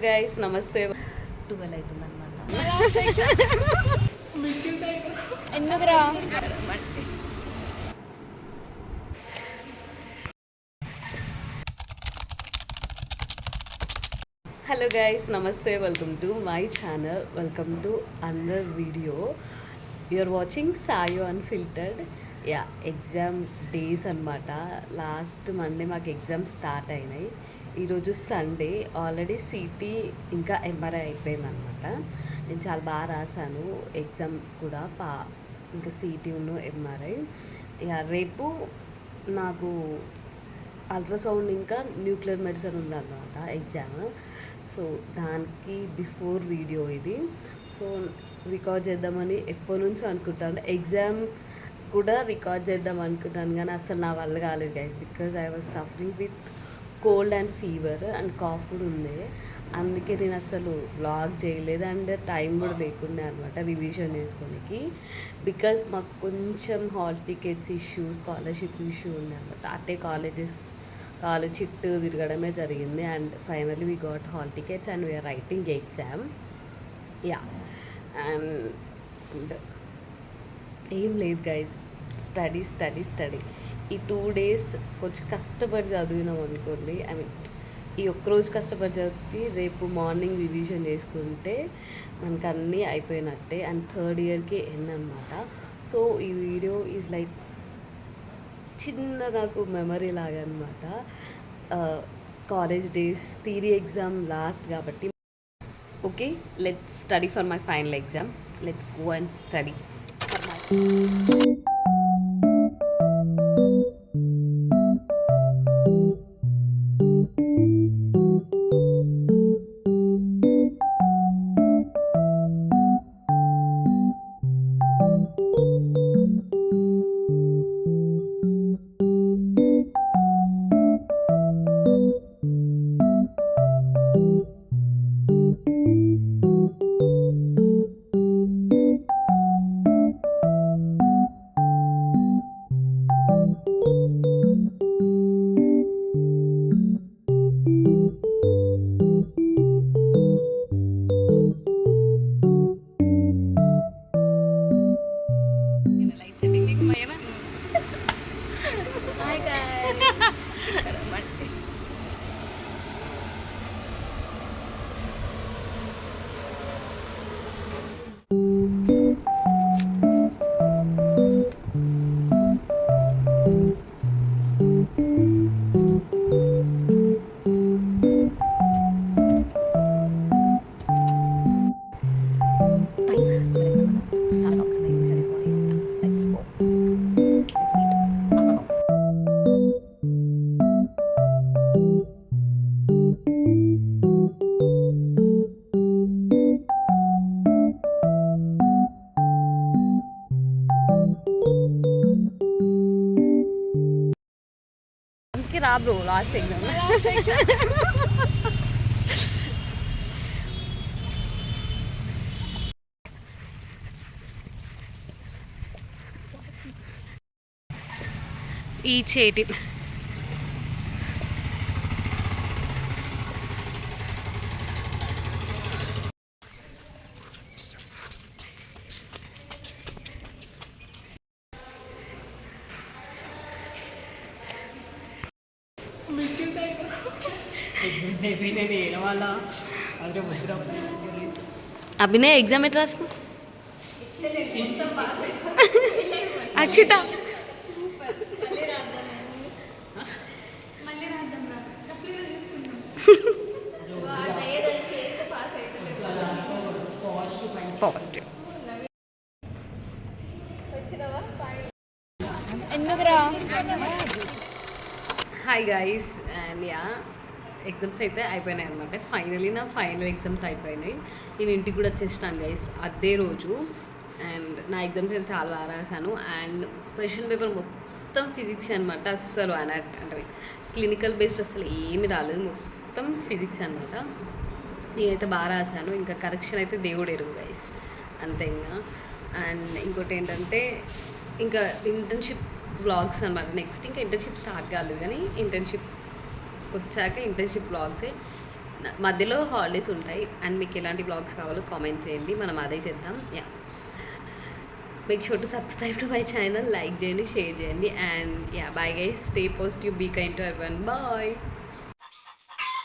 Guys నమస్తే 12 అవుతుంది అనమాట. ఎందుకురా హలో గైస్ నమస్తే, welcome to my channel, welcome to another video. You're watching Sayo unfiltered. Yeah, exam days అనమాట. లాస్ట్ మండే మాకు ఎగ్జామ్ స్టార్ట్ అయినాయి. ఈరోజు సండే. ఆల్రెడీ సిటీ ఇంకా ఎంఆర్ఐ అయిపోయిందనమాట. నేను చాలా బాగా రాశాను ఎగ్జామ్ కూడా. ఇంకా సిటీ ఉన్న ఎంఆర్ఐ. యా, రేపు నాకు అల్ట్రాసౌండ్ ఇంకా న్యూక్లియర్ మెడిసిన్ ఉందన్నమాట ఎగ్జామ్. సో దానికి బిఫోర్ వీడియో ఇది. సో రికార్డ్ చేద్దామని ఎప్పటి నుంచో అనుకుంటాను. ఎగ్జామ్ కూడా రికార్డ్ చేద్దాం అనుకుంటాను కానీ అసలు నా వల్ల కాలేదు guys. Because I was suffering with cold and fever and cough కూడా ఉంది. అందుకే నేను అసలు వ్లాగ్ చేయలేదు అండ్ టైం కూడా లేకుండా అనమాట రివిజన్ చేసుకోనికి. బికాజ్ మాకు కొంచెం hall tickets issue, scholarship issue ఉంది అనమాట. అట్టే కాలేజ్ చుట్టూ తిరగడమే జరిగింది. And finally we got hall tickets and we're writing exam. Ya, and ఏం లేదు గైస్, స్టడీ స్టడీ స్టడీ. ఈ 2 days కొంచెం కష్టపడి చదివినాం అనుకోండి. ఐ మీన్ ఈ ఒక్కరోజు కష్టపడి చదివి రేపు మార్నింగ్ రివిజన్ చేసుకుంటే మనకు అన్నీ అయిపోయినట్టే. అండ్ 3rd yearకి ఎండ్ అనమాట. సో ఈ వీడియో ఈజ్ లైక్ చిన్న నాకు మెమరీ లాగా అనమాట. College days theory exam last కాబట్టి. Okay, let's study for my final exam. Let's go and study for my రా బ్రో, లాస్ట్ ఎగ్జామ్. ఈ చేటి అభినయ్ ఎగ్జామ్ ఎట్లా రాసిన? అక్షిత పాజిటివ్. ఎందుకురా hi guys. And yeah, exams అయితే అయిపోయినాయి అనమాట. ఫైనలీ నా ఫైనల్ ఎగ్జామ్స్ అయిపోయినాయి. నేను ఇంటికి కూడా వచ్చేసినాను గైస్ అదే రోజు. అండ్ నా ఎగ్జామ్స్ అయితే చాలా బాగా రాశాను. అండ్ క్వశ్చన్ పేపర్ మొత్తం ఫిజిక్స్ అనమాట. అస్సలు అంటే క్లినికల్ బేస్డ్ అసలు ఏమి రాలేదు, మొత్తం ఫిజిక్స్ అనమాట. నేనైతే బాగా రాశాను. ఇంకా కరెక్షన్ అయితే దేవుడు ఎరుగు గైస్, అంతే ఇంకా. అండ్ ఇంకోటి ఏంటంటే ఇంకా ఇంటర్న్షిప్ వ్లాగ్స్ అనమాట. నెక్స్ట్ ఇంకా ఇంటర్న్షిప్ స్టార్ట్ కాలేదు కానీ ఇంటర్న్షిప్ వచ్చాక ఇంటర్న్షిప్ వ్లాగ్సే మధ్యలో హాలిడేస్ ఉంటాయి అండ్ మీకు ఎలాంటి బ్లాగ్స్ కావాలో కామెంట్ చేయండి, మనం అదే చేద్దాం. Ya, make sure to subscribe to my channel, like చేయండి, షేర్ చేయండి and ya, bye guys, stay positive, be kind to everyone, bye.